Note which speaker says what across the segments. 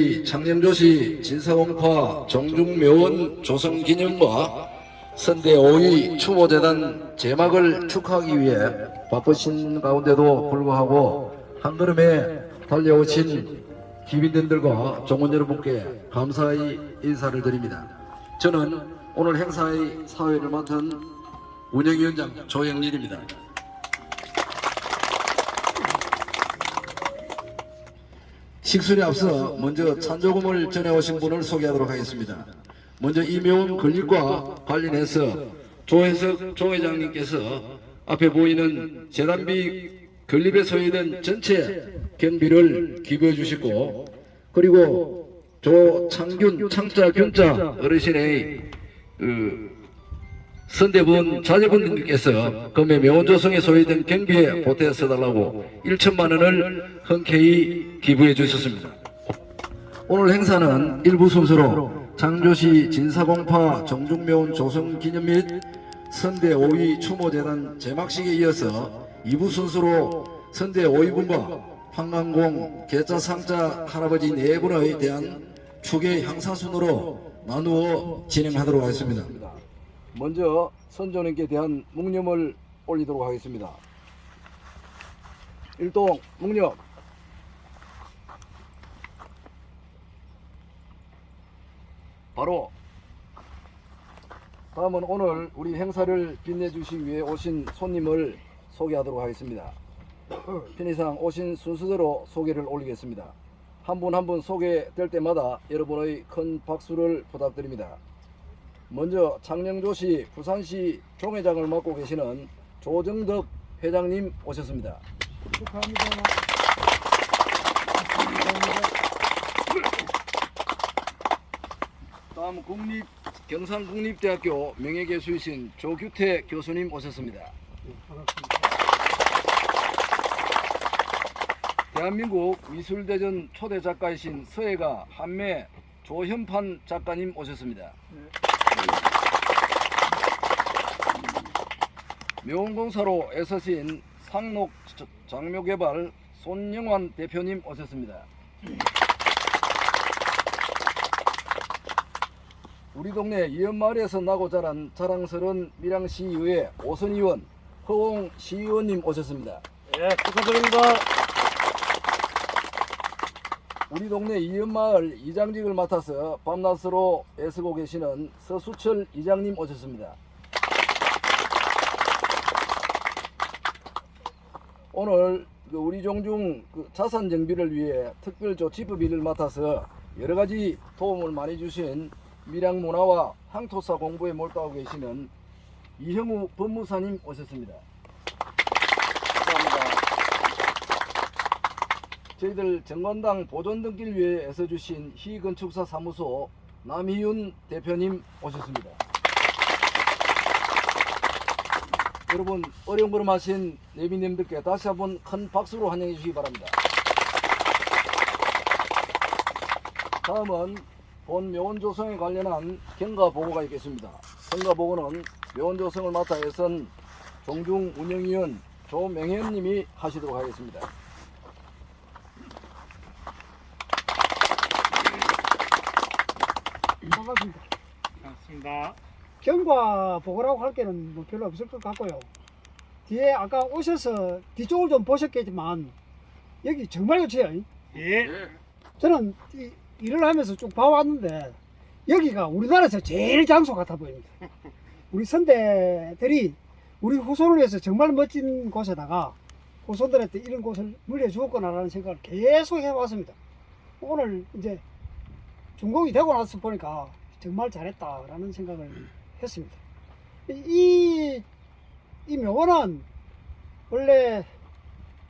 Speaker 1: 창녕조시 진사공파 정중묘원 조성기념과 선대 5위 추모재단 제막을 축하하기 위해 바쁘신 가운데도 불구하고 한 걸음에 달려오신 기빈들과 종원 여러분께 감사의 인사를 드립니다. 저는 오늘 행사의 사회를 맡은 운영위원장 조영일입니다. 식술에 앞서 먼저 찬조금을 전해오신 분을 소개하도록 하겠습니다. 먼저 이 묘원 건립과 관련해서 조혜석 조회장님께서 앞에 보이는 재단비 건립에 소요된 전체 경비를 기부해 주시고, 그리고 조창균 창자균자 어르신의 선대분 자제분들께서 금해 묘원 조성에 소요된 경비에 보태 써달라고 1천만 원을 흔쾌히 기부해 주셨습니다. 오늘 행사는 일부 순서로 창조시 진사공파 정중묘원 조성기념 및 선대 5위 추모재단 제막식에 이어서 2부 순서로 선대 5위분과 황강공 계자상자 할아버지 4분에 대한 축의 향사순으로 나누어 진행하도록 하겠습니다. 먼저 선조님께 대한 묵념을 올리도록 하겠습니다. 일동 묵념. 바로 다음은 오늘 우리 행사를 빛내주시기 위해 오신 손님을 소개하도록 하겠습니다. 편의상 오신 순서대로 소개를 올리겠습니다. 한 분 한 분 소개될 때마다 여러분의 큰 박수를 부탁드립니다. 먼저 창녕조시 부산시 종회장을 맡고 계시는 조정덕 회장님 오셨습니다.
Speaker 2: 축하합니다.
Speaker 1: 다음 경상국립대학교 명예교수이신 조규태 교수님 오셨습니다.
Speaker 2: 반갑습니다.
Speaker 1: 대한민국 미술대전 초대 작가이신 서예가 한매 조현판 작가님 오셨습니다. 묘원공사로 애서신 상록 장묘개발 손영환 대표님 오셨습니다. 우리 동네 이연마을에서 나고 자란 자랑스러운 밀양시의회 오선의원 허홍 시의원님 오셨습니다.
Speaker 2: 예, 축하드립니다.
Speaker 1: 우리 동네 이연마을 이장직을 맡아서 밤낮으로 애쓰고 계시는 서수철 이장님 오셨습니다. 오늘 우리 종중 자산 정비를 위해 특별조치법 일을 맡아서 여러가지 도움을 많이 주신 밀양문화와 향토사 공부에 몰두하고 계시는 이형우 법무사님 오셨습니다. 감사합니다. 저희들 정관당 보존등기를 위해 애써주신 희건축사 사무소 남희윤 대표님 오셨습니다. 여러분 어려움부름하신 내빈님들께 다시 한번 큰 박수로 환영해 주시기 바랍니다. 다음은 본 묘원 조성에 관련한 경과 보고가 있겠습니다. 경과 보고는 묘원 조성을 맡아 애선 종중 운영위원 조명현님이 하시도록 하겠습니다.
Speaker 2: 반갑습니다. 반갑습니다. 경과 보고라고 할 게는 뭐 별로 없을 것 같고요. 뒤에 아까 오셔서 뒤쪽을 좀 보셨겠지만 여기 정말 좋지요.
Speaker 3: 예.
Speaker 2: 저는 일을 하면서 쭉 봐왔는데 여기가 우리나라에서 제일 장소 같아 보입니다. 우리 선대들이 우리 후손을 위해서 정말 멋진 곳에다가 후손들한테 이런 곳을 물려주었구나라는 생각을 계속 해왔습니다. 오늘 이제 준공이 되고 나서 보니까 정말 잘했다라는 생각을 했습니다. 이 묘원은 원래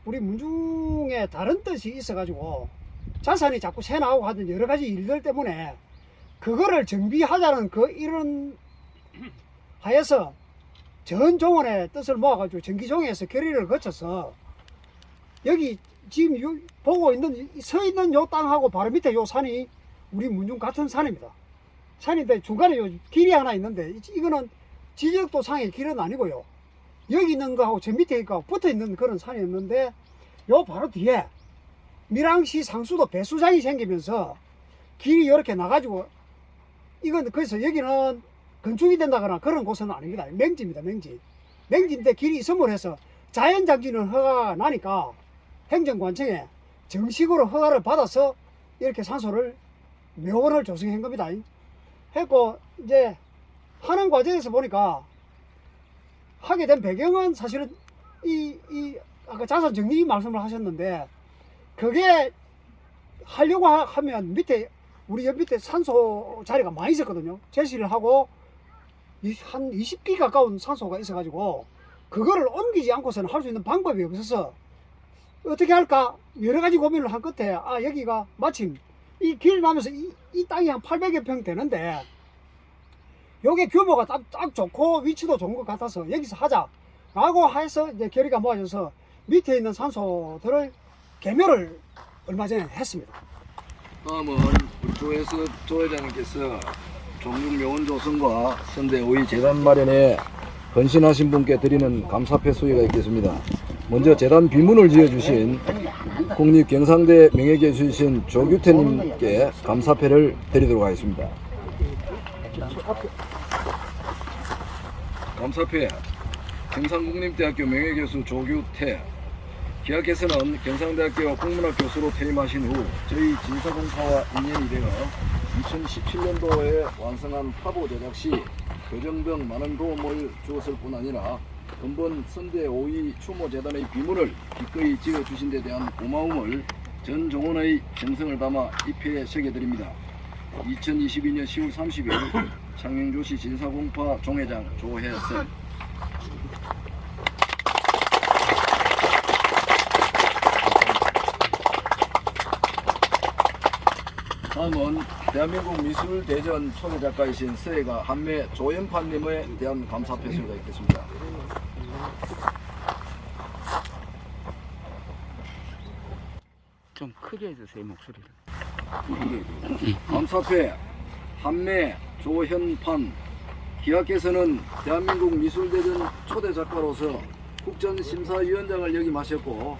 Speaker 2: 우리 문중에 다른 뜻이 있어가지고 자산이 자꾸 새나오고 하던 여러 가지 일들 때문에 그거를 정비하자는 그 이런 하여서 전 종원의 뜻을 모아가지고 정기종회에서 결의를 거쳐서 여기 지금 보고 있는 서 있는 요 땅하고 바로 밑에 요 산이 우리 문중 같은 산입니다. 산인데 중간에 요 길이 하나 있는데 이거는 지적도상의 길은 아니고요. 여기 있는 거하고 저 밑에 있고 붙어 있는 그런 산이었는데 요 바로 뒤에 밀양시 상수도 배수장이 생기면서 길이 이렇게 나가지고 이건 그래서 여기는 건축이 된다거나 그런 곳은 아닙니다. 맹지입니다. 맹지인데 길이 있음으로 해서 자연장지는 허가가 나니까 행정관청에 정식으로 허가를 받아서 이렇게 산소를 묘원을 조성한 겁니다. 했고 이제 하는 과정에서 보니까 하게 된 배경은 사실은 이 아까 자산 정리 말씀을 하셨는데 그게 하려고 하면 밑에 우리 옆 밑에 산소 자리가 많이 있었거든요. 제시를 하고 한 20기 가까운 산소가 있어가지고 그거를 옮기지 않고서는 할 수 있는 방법이 없어서 어떻게 할까 여러 가지 고민을 한 끝에 여기가 마침 이 길 나면서 이 땅이 한 800여 평 되는데 요게 규모가 딱 좋고 위치도 좋은 것 같아서 여기서 하자라고 해서 이제 결의가 모아져서 밑에 있는 산소들을 개묘를 얼마 전에 했습니다.
Speaker 1: 다음은 우리 조 회장님께서 종육묘원 조성과 선대 5위 재단 마련에 헌신하신 분께 드리는 감사패 수여가 있겠습니다. 먼저 재단 비문을 지어주신 국립경상대 명예교수이신 조규태님께 감사패를 드리도록 하겠습니다. 감사패 경상국립대학교 명예교수 조규태. 기하께서는 경상대학교 국문학 교수로 퇴임하신 후 저희 진사공파와 인연이 되어 2017년도에 완성한 파보 제작 시 교정 등 많은 도움을 주었을 뿐 아니라 근본 선대 5위 추모재단의 비문을 기꺼이 지어주신 데 대한 고마움을 전 정원의 정성을 담아 입회에 새겨드립니다. 2022년 10월 30일 창녕조시 진사공파 종회장 조혜석. 다음은 대한민국 미술대전 초대작가이신 서예가 한매 조연판님에 대한 감사패수가 있겠습니다.
Speaker 3: 좀 크게 해주세요 목소리를.
Speaker 1: 감사패 한매 조현판. 기하께서는 대한민국 미술대전 초대작가로서 국전심사위원장을 역임하셨고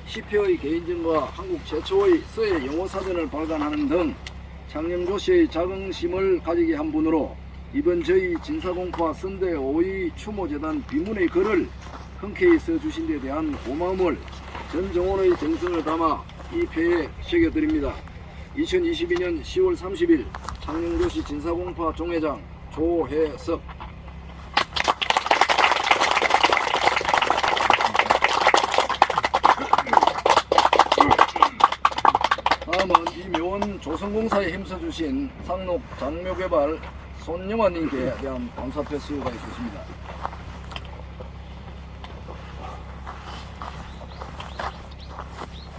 Speaker 1: 10회의 개인전과 한국 최초의 서예 영어사전을 발간하는 등 창녕조시의 자긍심을 가지게 한 분으로 이번 저희 진사공파 선대 5위 추모재단 비문의 글을 흔쾌히 써주신 데 대한 고마움을 전 정원의 정성을 담아 이 패에 새겨드립니다. 2022년 10월 30일 창녕조시 진사공파 종회장 조혜석. 다음은 이 묘원 조성공사에 힘써주신 상록 장묘개발 손영환님께 대한 감사패 수여가 있겠습니다.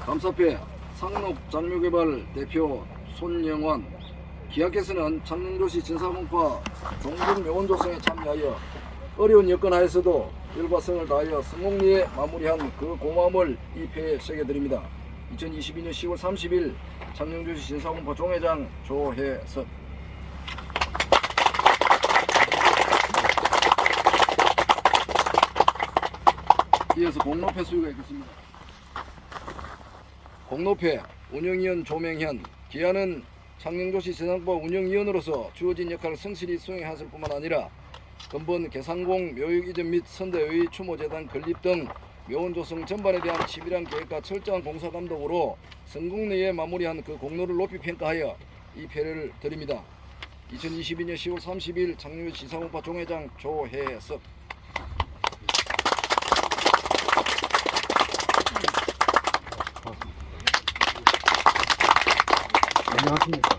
Speaker 1: 감사패 상록 장묘개발 대표 손영환. 기하께서는 창녕조시 진사공파 종중묘원 조성에 참여하여 어려운 여건 하에서도 열과 성을 다하여 성공리에 마무리한 그 고마움을 이 패에 새겨드립니다. 2022년 10월 30일 창녕조시 진사공파 종회장 조혜석. 이어서 공로패 수여가 있겠습니다. 공로패 운영위원 조명현. 기하는 창녕조시 진사공파 운영위원으로서 주어진 역할을 성실히 수행했을 뿐만 아니라 근본 개상공 묘역 이전 및 선대의 추모재단 건립 등 묘원 조성 전반에 대한 치밀한 계획과 철저한 공사 감독으로 성공리에 마무리한 그 공로를 높이 평가하여 이 패를 드립니다. 2022년 10월 30일 창녕조시 진사공파 종회장 조혜석.
Speaker 4: 안녕하십니까.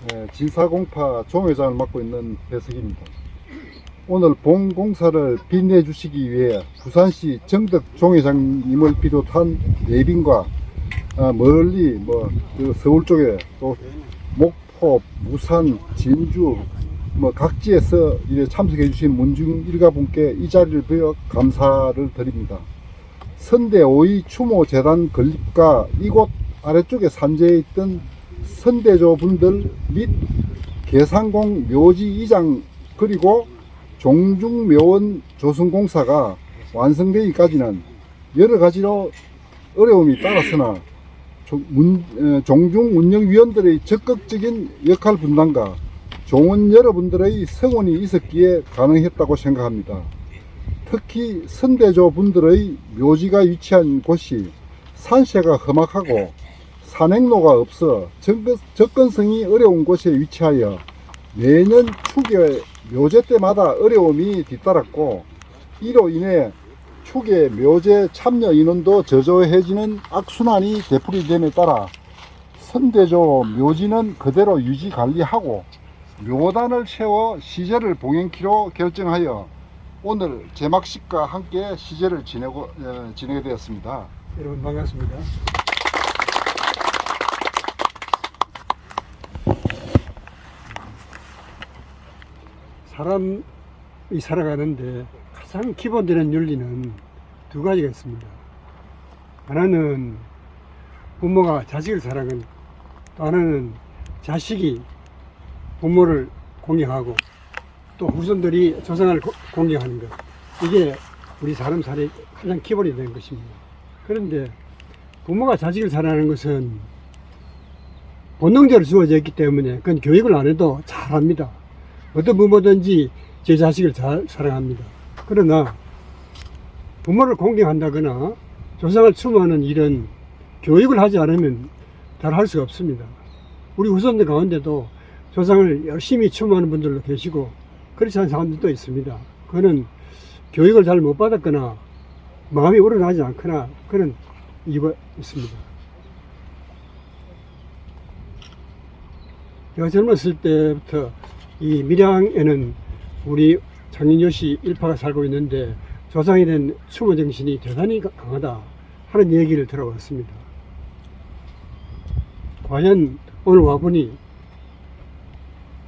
Speaker 4: 네, 진사공파 종회장을 맡고 있는 배석입니다. 오늘 본 공사를 빛내주시기 위해 부산시 정덕 종회장님을 비롯한 예빈과 멀리 서울 쪽에 또 목포, 무산, 진주 각지에서 참석해 주신 문중 일가분께 이 자리를 빌어 감사를 드립니다. 선대 5위 추모재단 건립과 이곳 아래쪽에 산재해 있던 선대조분들 및 개상공 묘지 이장 그리고 종중묘원 조성공사가 완성되기까지는 여러 가지로 어려움이 따랐으나 종중운영위원들의 적극적인 역할 분담과 종원 여러분들의 성원이 있었기에 가능했다고 생각합니다. 특히 선대조 분들의 묘지가 위치한 곳이 산세가 험악하고 산행로가 없어 접근성이 어려운 곳에 위치하여 매년 추계 묘제 때마다 어려움이 뒤따랐고, 이로 인해 추계 묘제 참여 인원도 저조해지는 악순환이 되풀이됨에 따라 선대조 묘지는 그대로 유지 관리하고 묘단을 세워 시제를 봉행키로 결정하여 오늘 제막식과 함께 시제를 지내게 되었습니다.
Speaker 2: 여러분 반갑습니다. 사람이 살아가는데 가장 기본되는 윤리는 두 가지가 있습니다. 하나는 부모가 자식을 사랑하는, 또 하나는 자식이 부모를 공경하고 또 후손들이 조상을 공경하는 것. 이게 우리 사람 살이 가장 기본이 되는 것입니다. 그런데 부모가 자식을 사랑하는 것은 본능적으로 주어져 있기 때문에 그건 교육을 안 해도 잘합니다. 어떤 부모든지 제 자식을 잘 사랑합니다. 그러나 부모를 공경한다거나 조상을 추모하는 일은 교육을 하지 않으면 잘 할 수가 없습니다. 우리 후손들 가운데도 조상을 열심히 추모하는 분들도 계시고 그렇지 않은 사람들도 있습니다. 그거는 교육을 잘 못 받았거나 마음이 우러나지 않거나 그런 이유가 있습니다. 제가 젊었을 때부터 이 밀양에는 우리 장인요시 일파가 살고 있는데 조상에 대한 추모 정신이 대단히 강하다 하는 얘기를 들어봤습니다. 과연 오늘 와보니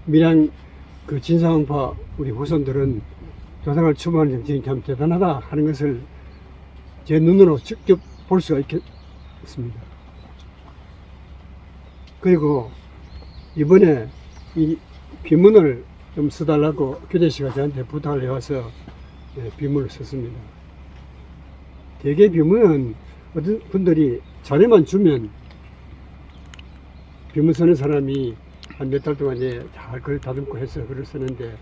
Speaker 2: 밀양 그 진사홍파 우리 후손들은 조상을 추모하는 정신이 참 대단하다 하는 것을 제 눈으로 직접 볼 수가 있겠습니다. 그리고 이번에 이 비문을 좀 써달라고 교대씨가 저한테 부탁을 해와서 비문을 썼습니다. 대개 비문은 어떤 분들이 자료만 주면 비문 쓰는 사람이 한 몇 달 동안 잘 글을 다듬고 해서 글을 쓰는데,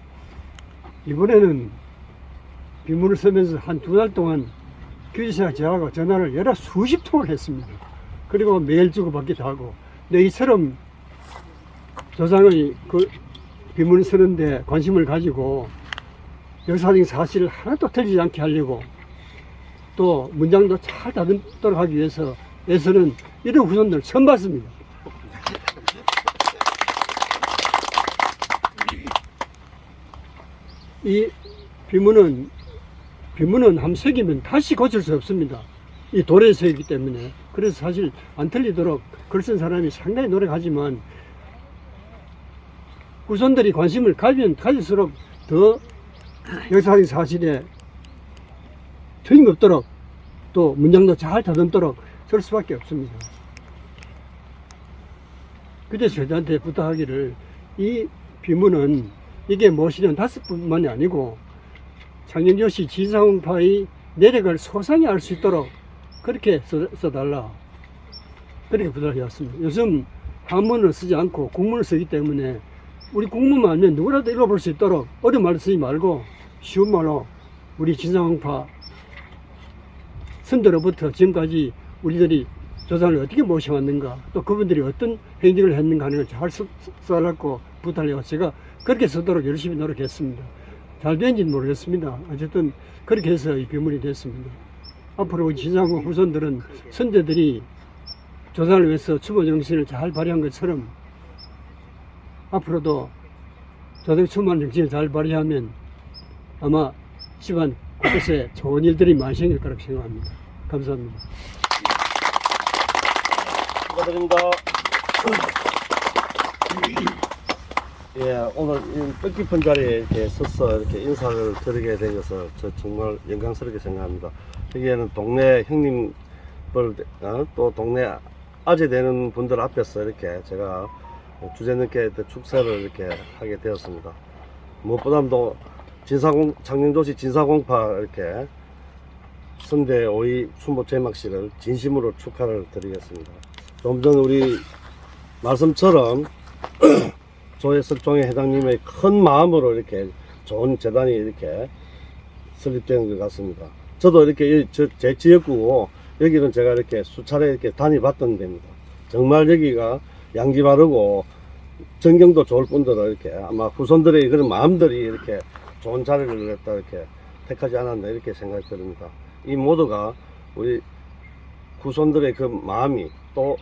Speaker 2: 이번에는 비문을 쓰면서 한 두 달 동안 교대씨가 저하고 전화를 여러 수십 통을 했습니다. 그리고 메일 주고받기도 하고. 근데 이처럼 조상의 그 비문을 쓰는데 관심을 가지고 역사적인 사실을 하나도 틀리지 않게 하려고 또 문장도 잘 다듬도록 하기 위해서 애쓰는 이런 후손들 처음 봤습니다. 이 비문은 한번 새기면 다시 고칠 수 없습니다. 이 돌에 새기기 때문에. 그래서 사실 안 틀리도록 글 쓴 사람이 상당히 노력하지만 후손들이 관심을 가지면 가질수록 더 역사적인 사실에 틀림없도록 또 문장도 잘 다듬도록 쓸 수밖에 없습니다. 그래서 저한테 부탁하기를 이 비문은 이게 무엇이냐면 5분만이 아니고 장인요시 진사홍파의 내력을 소상히 알 수 있도록 그렇게 써달라, 그렇게 부탁을 해왔습니다. 요즘 한문을 쓰지 않고 국문을 쓰기 때문에 우리 국문만 알면 누구라도 읽어볼 수 있도록 어려운 말을 쓰지 말고 쉬운 말로 우리 진사홍파 선대로부터 지금까지 우리들이 조상을 어떻게 모셔왔는가, 또 그분들이 어떤 행적을 했는가 하는 걸 잘 써달라고 부탁을 해서 제가 그렇게 쓰도록 열심히 노력했습니다. 잘 된지는 모르겠습니다. 어쨌든 그렇게 해서 이 비문이 됐습니다. 앞으로 우리 진사홍파 후손들은 선대들이 조상을 위해서 추모 정신을 잘 발휘한 것처럼 앞으로도 조상 추모하는 정신을 잘 발휘하면 아마 집안 곳곳에 좋은 일들이 많이 생길 거라고 생각합니다. 감사합니다.
Speaker 3: 축하드립니다. 예, 오늘 이 뜻깊은 자리에 이렇게 서서 이렇게 인사를 드리게 되어서 저 정말 영광스럽게 생각합니다. 여기에는 동네 형님들, 또 동네 아재 되는 분들 앞에서 이렇게 제가 주제넘게 축사를 이렇게 하게 되었습니다. 무엇보다도 장인도시 진사홍파 이렇게 선대 5위 추모 제막식을 진심으로 축하를 드리겠습니다. 좀 전 우리 말씀처럼 조혜석종의 회장님의 큰 마음으로 이렇게 좋은 재단이 이렇게 설립된 것 같습니다. 저도 이렇게 제 지역구고 여기는 제가 이렇게 수차례 이렇게 다녀봤던 데입니다. 정말 여기가 양지 바르고 전경도 좋을 뿐더러 이렇게 아마 후손들의 그런 마음들이 이렇게 좋은 자리를 갖다 이렇게 택하지 않았나 이렇게 생각이 듭니다. 이 모두가 우리 후손들의 그 마음이 또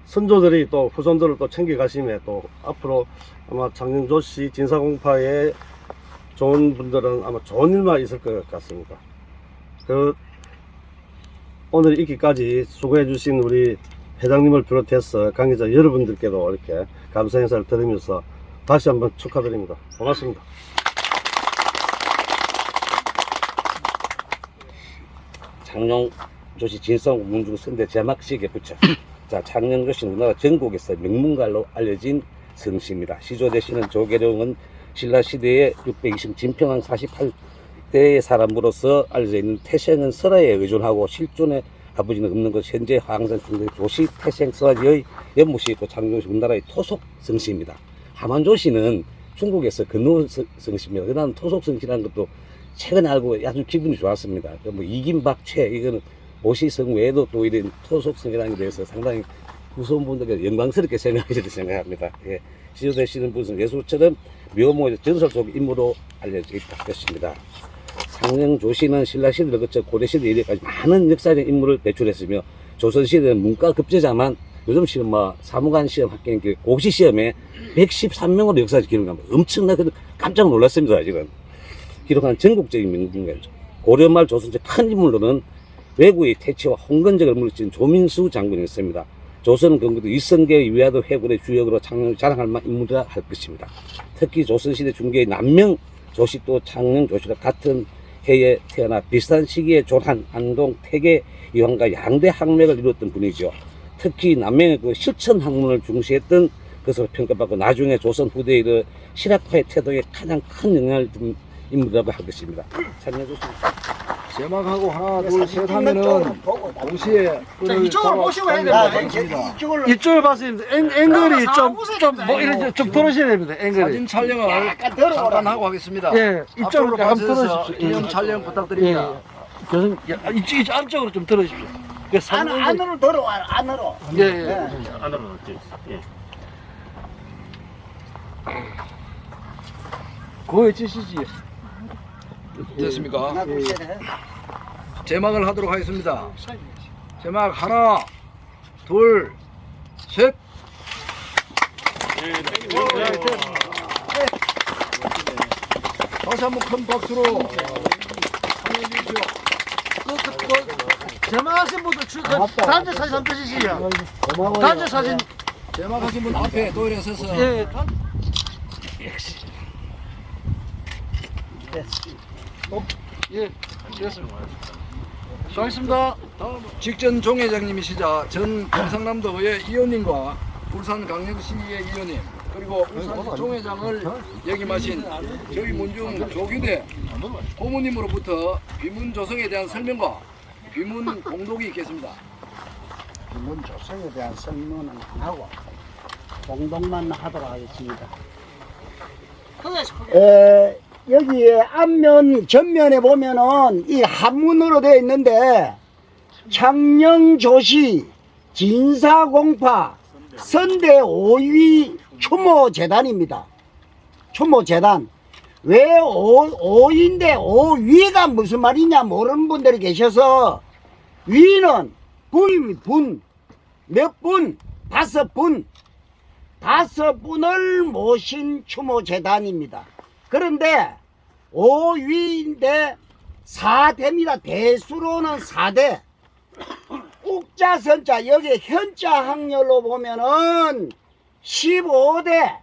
Speaker 3: 선조들이 또 후손들을 또 챙겨가심에 또 앞으로 아마 창녕조씨 진사공파에 좋은 분들은 아마 좋은 일만 있을 것 같습니다. 오늘 있기까지 수고해 주신 우리 회장님을 비롯해서 관계자 여러분들께도 이렇게 감사 인사를 드리면서 다시 한번 축하드립니다. 고맙습니다.
Speaker 5: 창녕조씨 진성 문중 선대 제막식에 붙여 자, 창녕조씨는 우리나라 전국에서 명문가로 알려진 성씨입니다. 시조대씨는 조계룡은 신라시대에 620 진평왕 48대의 사람으로서 알려져 있는 태생은 설화에 의존하고 실존의 아버지는 없는 것. 현재 황산 중대 조씨 태생 설화지의 연못이 있고 창녕조씨 우리나라의 토속 성씨입니다. 하만조씨는 중국에서 근노 성씨입니다. 그다음 토속 성씨라는 것도 최근에 알고 아주 기분이 좋았습니다. 뭐 이김박최 이거는 모시성 외에도 또 이런 토속성이라는 게 대해서 상당히 후손분들께 영광스럽게 생각하시리라 생각합니다. 예. 시조되시는 분은 예수처럼 묘모의 전설 속 인물로 알려져 있다 것입니다. 창녕조씨는 신라시대를 거쳐 고려시대 이래까지 많은 역사적 인물을 배출했으며 조선시대는 문과 급제자만 요즘 시험 사무관 시험 합격한 고시 시험에 113명으로 역사적 기록을 합니다. 엄청나게 깜짝 놀랐습니다. 지금 기록한 전국적인 명중가죠. 고려말 조선제 큰 인물로는 외구의 태치와 홍건적을 물리친 조민수 장군이었습니다. 조선은 경기도 이성계 위화도 회군의 주역으로 창녕을 자랑할 만한 인물이라 할 것입니다. 특히 조선시대 중계의 남명 조씨도 창녕조씨와 같은 해에 태어나 비슷한 시기에 조한, 안동, 태계, 이황과 양대 학맥을 이루었던 분이죠. 특히 남명의 그 실천 학문을 중시했던 것으로 평가받고 나중에 조선 후대의 그 실학파의 태도에 가장 큰 영향을 준 인물이라고 할 것입니다. 창녕조씨
Speaker 1: 제막하고 하나 둘 셋 하면은 동시에 끈을
Speaker 2: 이쪽으로 모시고 해야 됩니다. 이쪽으로.
Speaker 6: 이쪽을 봤을 때 앵글이 좀뭐 이렇게 좀 들어오셔야 됩니다. 앵글이.
Speaker 1: 사진 촬영을 잠깐 하고 하겠습니다.
Speaker 6: 예, 이쪽으로
Speaker 1: 앞으로
Speaker 6: 한번
Speaker 1: 가셔서
Speaker 6: 들어주십시오.
Speaker 1: 기념 촬영 부탁드립니다.
Speaker 6: 교수님, 이쪽 안쪽으로 좀 들어주십시오. 그
Speaker 2: 안으로 들어와, 안으로.
Speaker 6: 예, 예. 거기 치시지.
Speaker 1: 됐습니까? 제막을 하도록 하겠습니다. 제막 하나, 둘, 셋. 다시 한번 큰 박수로 환영해 주십시오.
Speaker 6: 제막하신 분들 단체 사진 한번 드시지요. 단체 사진.
Speaker 1: 제막하신 분 앞에 도일에 서서
Speaker 6: 예. 예, 됐습니다. 수고하셨습니다.
Speaker 1: 다음 직전 종회장님이시자 전 경상남도 의회 의원님과 울산 강릉시의 의원님 그리고 울산 종회장을 역임하신 저희 문중 조규대 고모님으로부터 비문 조성에 대한 설명과 비문 공독이 있겠습니다.
Speaker 2: 비문 조성에 대한 설명은 안 하고 공동만 하도록 하겠습니다. 여기에 앞면 전면에 보면은 이 한문으로 되어 있는데 창녕조씨 진사공파 선대 5위 추모재단입니다. 추모재단. 왜 5위인데 5위가 무슨 말이냐 모르는 분들이 계셔서 위는 분, 몇 분? 5분. 5분을 모신 추모재단입니다. 그런데 5위인데 4대입니다. 대수로는 4대. 욱자선자 여기 현자 학렬로 보면은 15대.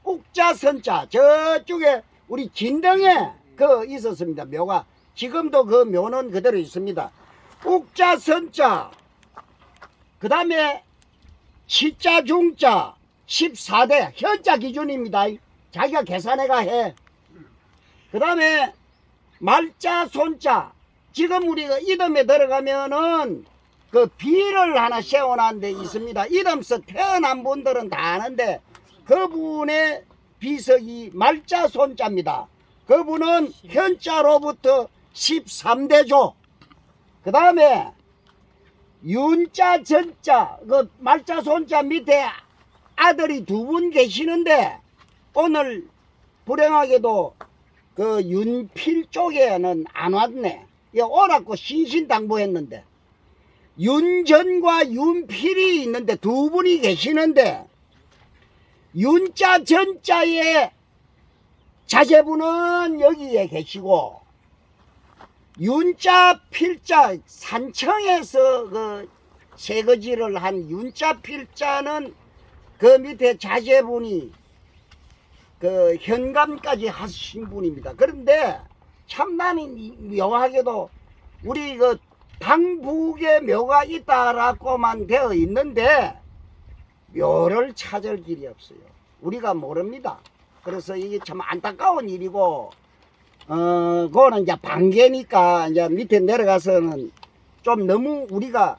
Speaker 2: 욱자선자 저쪽에 우리 진등에 그 있었습니다. 묘가 지금도 그 묘는 그대로 있습니다. 욱자선자 그 다음에 시자 중자 14대 현자 기준입니다. 자기가 계산해가 해. 그 다음에 말자 손자 지금 우리가 이름에 들어가면은
Speaker 7: 그 비를 하나 세워놓은 데 있습니다. 이름서 태어난 분들은 다 아는데 그분의 비석이 말자 손자입니다. 그분은 현자로부터 13대조. 그 다음에 윤자 전자 그 말자 손자 밑에 아들이 2분 계시는데 오늘 불행하게도 그 윤필 쪽에는 안 왔네. 오라고 신신당부했는데 윤전과 윤필이 있는데 2분이 계시는데 윤자 전자의 자제분은 여기에 계시고 윤자 필자 산청에서 그 세거지를 한 윤자 필자는 그 밑에 자제분이 그 현감까지 하신 분입니다. 그런데 참나는 묘하게도 우리 그 당북에 묘가 있다라고만 되어 있는데 묘를 찾을 길이 없어요. 우리가 모릅니다. 그래서 이게 참 안타까운 일이고 그거는 이제 반개니까 이제 밑에 내려가서는 좀 너무 우리가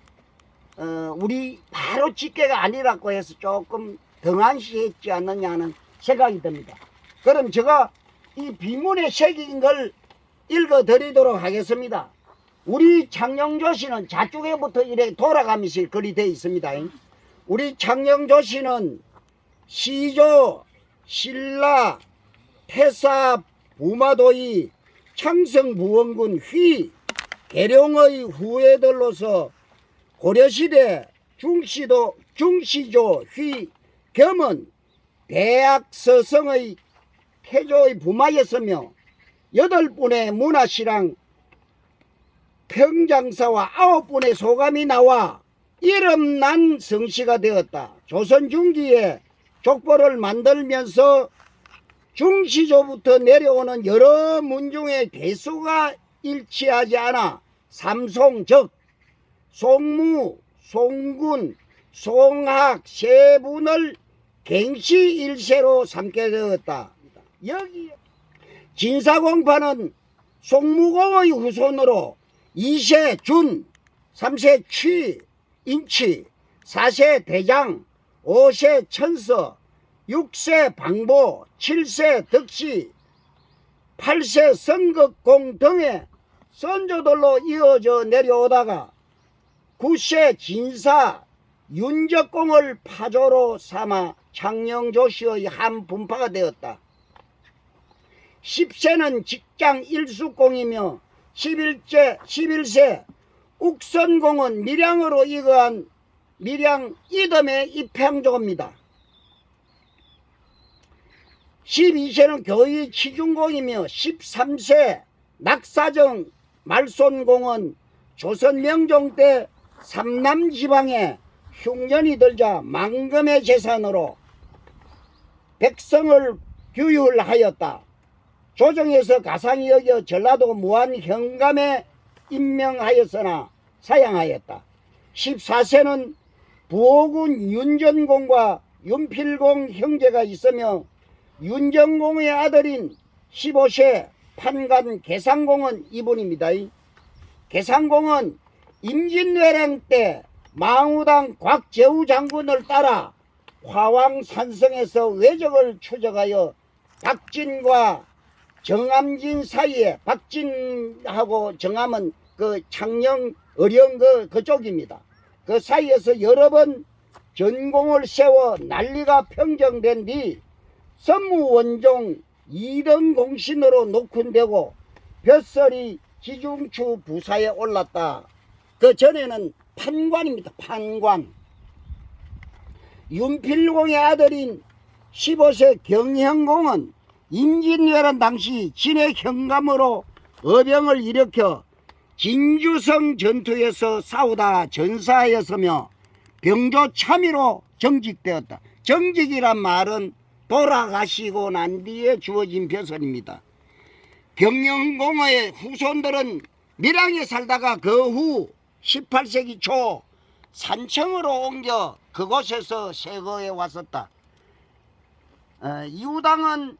Speaker 7: 우리 바로 집계가 아니라고 해서 조금 등한시했지 않느냐는 생각이 듭니다. 그럼 제가 이 비문에 새긴 걸 읽어 드리도록 하겠습니다. 우리 창녕조씨는 좌쪽에부터 이렇게 돌아가면서 글이 되어 있습니다. 우리 창녕조씨는 시조, 신라, 태사, 부마도이, 창성부원군 휘, 계룡의 후예들로서 고려시대 중시조 휘 겸은 대학 서성의 태조의 부마였으며 8분의 문화시랑 평장사와 9분의 소감이 나와 이름난 성씨가 되었다. 조선 중기에 족보를 만들면서 중시조부터 내려오는 여러 문중의 대수가 일치하지 않아 삼송 즉 송무, 송군, 송학 세 분을 갱시일세로 삼게 되었다. 여기 진사공파는 송무공의 후손으로 2세 준, 3세 취, 인치, 4세 대장, 5세 천서, 6세 방보, 7세 덕시, 8세 선극공 등의 선조들로 이어져 내려오다가 9세 진사, 윤적공을 파조로 삼아 창녕조씨의 한 분파가 되었다. 10세는 직장 일수공이며 11세 욱선공은 밀양으로 이거한 밀양 이덤의 입향조입니다. 12세는 교의 치중공이며 13세 낙사정 말손공은 조선 명종 때 삼남지방에 흉년이 들자 망금의 재산으로 백성을 규율하였다. 조정에서 가상이 여겨 전라도 무안 현감에 임명하였으나 사양하였다. 14세는 부호군 윤전공과 윤필공 형제가 있으며 윤전공의 아들인 15세 판관 계상공은 이분입니다. 계상공은 임진왜란 때 망우당 곽재우 장군을 따라 화왕산성에서 외적을 추적하여 박진과 정암진 사이에, 박진하고 정암은 그 창녕 어령 그쪽입니다. 그 사이에서 여러 번 전공을 세워 난리가 평정된 뒤 선무원종 2등 공신으로 녹훈되고 벼슬이 지중추 부사에 올랐다. 그 전에는 판관입니다. 판관. 윤필공의 아들인 15세 경형공은 임진왜란 당시 진해 현감으로 어병을 일으켜 진주성 전투에서 싸우다 전사하였으며 병조 참의로 정직되었다. 정직이란 말은 돌아가시고 난 뒤에 주어진 벼슬입니다. 경영공의 후손들은 밀양에 살다가 그 후 18세기 초 산청으로 옮겨 그곳에서 세거에 왔었다. 이후당은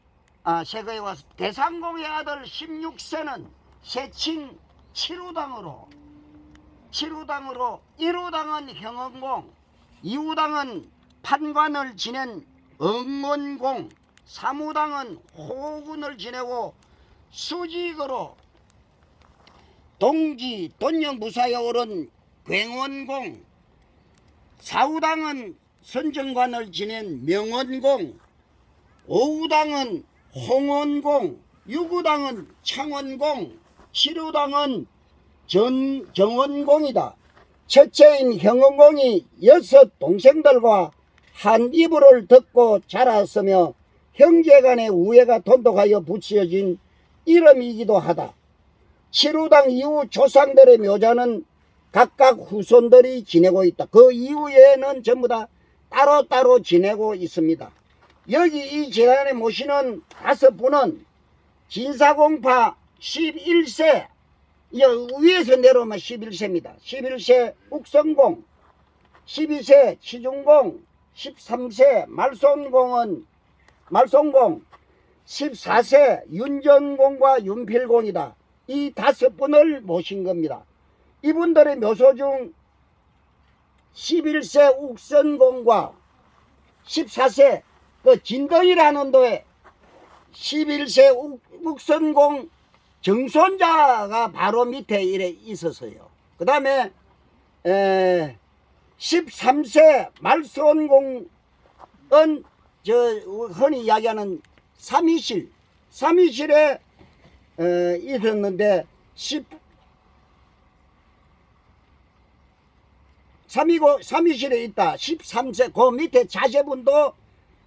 Speaker 7: 세거에 와서 대상공의 아들 16세는 세칭 7후당으로 7호당으로 1호당은 형원공, 2호당은 판관을 지낸 응원공, 3호당은 호군을 지내고 수직으로 동지 돈영무사에 오른 굉원공, 4호당은 선정관을 지낸 명원공, 5호당은 홍원공, 6호당은 창원공, 7호당은 정원공이다. 첫째인 형원공이 6 동생들과 한 이불을 덮고 자랐으며 형제간의 우애가 돈독하여 붙여진 이름이기도 하다. 7호당 이후 조상들의 묘자는 각각 후손들이 지내고 있다. 그 이후에는 전부 다 따로따로 지내고 있습니다. 여기 이 재단에 모시는 5분은 진사공파 11세, 위에서 내려오면 11세입니다. 11세 욱성공, 12세 치중공, 13세 말손공, 14세 윤전공과 윤필공이다. 이 5분을 모신 겁니다. 이분들의 묘소 중 11세 욱선공과 14세 그 진덕이라는 도에 11세 욱선공 정손자가 바로 밑에 이래 있었어요. 그 다음에 13세 말손공은 저 흔히 이야기하는 삼위실에 있었는데 3위실에 있다. 13세 그 밑에 자제분도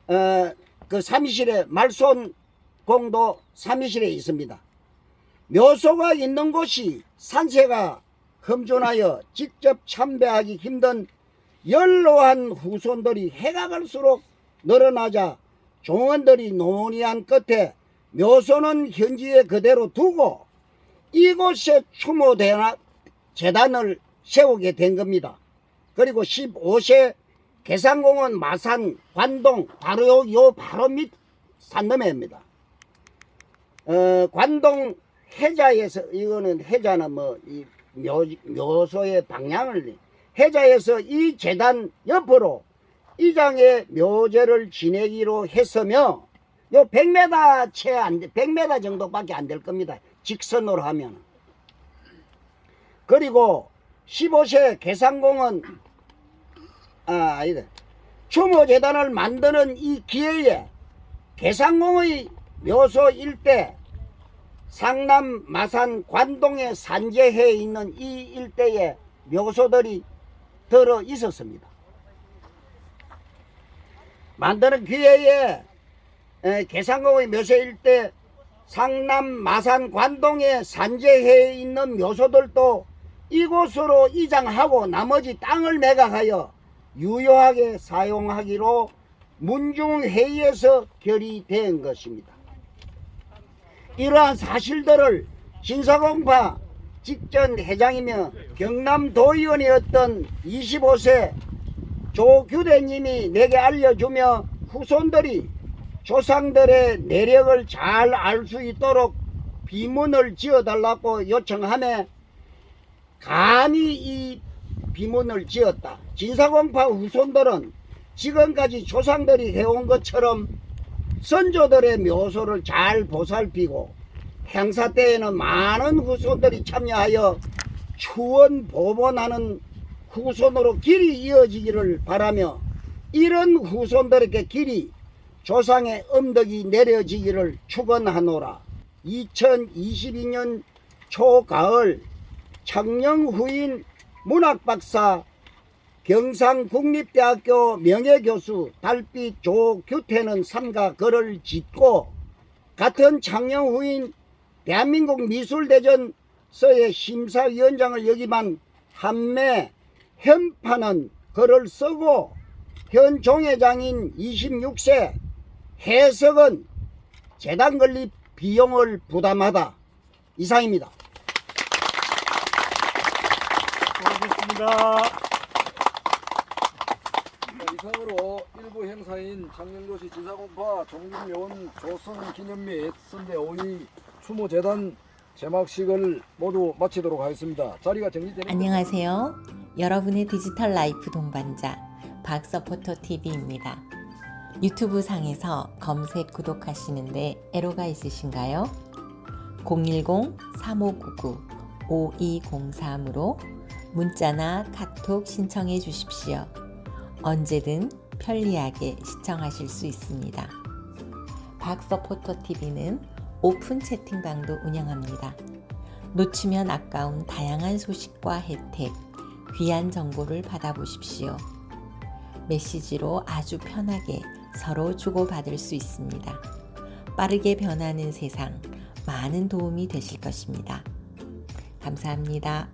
Speaker 7: 그 3위실에 말손공도 3위실에 있습니다. 묘소가 있는 곳이 산세가 험준하여 직접 참배하기 힘든 연로한 후손들이 해가 갈수록 늘어나자 종원들이 논의한 끝에 묘소는 현지에 그대로 두고 이곳에 추모 재단을 세우게 된 겁니다. 그리고 15세 계산공원 마산 관동 바로 바로 밑 산너매입니다. 관동 해자에서 이거는 해자는 뭐 이 묘소의 방향을 해자에서 이 재단 옆으로 이장의 묘제를 지내기로 했으며 요 100m 100m 정도밖에 안 될 겁니다. 직선으로 하면. 그리고 15세 계산공은 아니다. 추모재단을 만드는 이 기회에 계산공의 묘소 일대 상남 마산 관동의 산재해에 있는 이 일대에 묘소들이 들어 있었습니다. 만드는 기회에 계산공의 묘소 일대 상남 마산 관동의 산재해에 있는 묘소들도 이곳으로 이장하고 나머지 땅을 매각하여 유효하게 사용하기로 문중회의에서 결의된 것입니다. 이러한 사실들을 진사공파 직전 회장이며 경남도의원이었던 25세 조규대님이 내게 알려주며 후손들이 조상들의 내력을 잘 알 수 있도록 비문을 지어달라고 요청하며 감히 이 비문을 지었다. 진사공파 후손들은 지금까지 조상들이 해온 것처럼 선조들의 묘소를 잘 보살피고 행사 때에는 많은 후손들이 참여하여 추원 보본하는 후손으로 길이 이어지기를 바라며 이런 후손들에게 길이 조상의 엄덕이 내려지기를 축원하노라. 2022년 초가을 청령후인 문학박사 경상국립대학교 명예교수 달빛 조규태는 삼가 글을 짓고 같은 창녕 후인 대한민국 미술대전서의 심사위원장을 역임한 한매 현파는 글을 쓰고 현 종회장인 26세 해석은 재단 건립 비용을 부담하다. 이상입니다.
Speaker 6: 고맙습니다.
Speaker 1: 이상으로 일부 행사인 창녕도시 진사공파 종립묘원 조성 기념 및 선대 5위 추모재단 제막식을 모두 마치도록 하겠습니다. 자리가 정리되는
Speaker 8: 안녕하세요. 여러분의 디지털 라이프 동반자 박서포터TV입니다. 유튜브 상에서 검색 구독하시는데 애로가 있으신가요? 010-3599-5203으로 문자나 카톡 신청해 주십시오. 언제든 편리하게 시청하실 수 있습니다. 박서포터TV는 오픈 채팅방도 운영합니다. 놓치면 아까운 다양한 소식과 혜택, 귀한 정보를 받아보십시오. 메시지로 아주 편하게 서로 주고받을 수 있습니다. 빠르게 변하는 세상, 많은 도움이 되실 것입니다. 감사합니다.